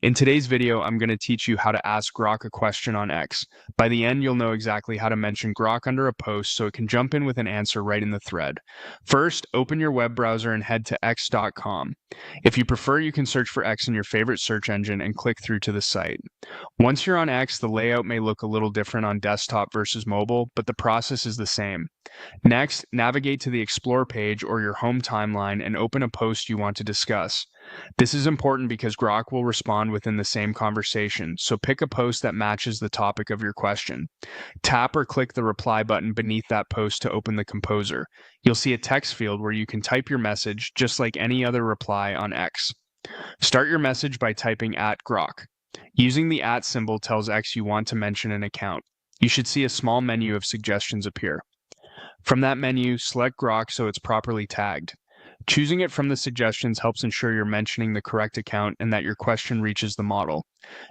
In today's video, I'm going to teach you how to ask Grok a question on X. By the end, you'll know exactly how to mention Grok under a post so it can jump in with an answer right in the thread. First, open your web browser and head to x.com. If you prefer, you can search for X in your favorite search engine and click through to the site. Once you're on X, the layout may look a little different on desktop versus mobile, but the process is the same. Next, navigate to the Explore page or your home timeline and open a post you want to discuss. This is important because Grok will respond within the same conversation, so pick a post that matches the topic of your question. Tap or click the reply button beneath that post to open the composer. You'll see a text field where you can type your message just like any other reply on X. Start your message by typing @Grok. Using the @ symbol tells X you want to mention an account. You should see a small menu of suggestions appear. From that menu, select Grok so it's properly tagged. Choosing it from the suggestions helps ensure you're mentioning the correct account and that your question reaches the model.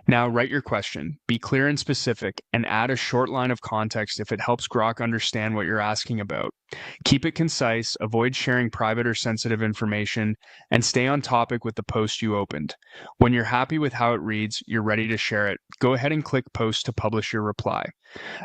Now write your question, be clear and specific, and add a short line of context if it helps Grok understand what you're asking about. Keep it concise, avoid sharing private or sensitive information, and stay on topic with the post you opened. When you're happy with how it reads, you're ready to share it. Go ahead and click Post to publish your reply.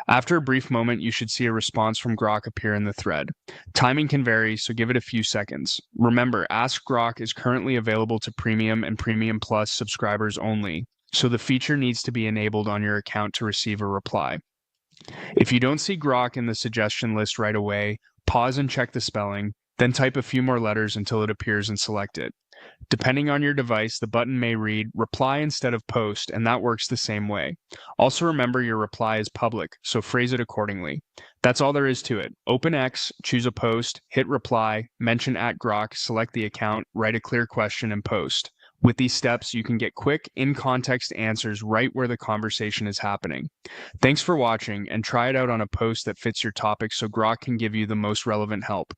After a brief moment, you should see a response from Grok appear in the thread. Timing can vary, so give it a few seconds. Remember, Ask Grok is currently available to Premium and Premium Plus subscribers only, so the feature needs to be enabled on your account to receive a reply. If you don't see Grok in the suggestion list right away, pause and check the spelling, then type a few more letters until it appears and select it. Depending on your device, the button may read reply instead of post, and that works the same way. Also remember your reply is public, so phrase it accordingly. That's all there is to it. Open X, choose a post, hit reply, mention @Grok, select the account, write a clear question, and post. With these steps, you can get quick, in-context answers right where the conversation is happening. Thanks for watching, and try it out on a post that fits your topic so Grok can give you the most relevant help.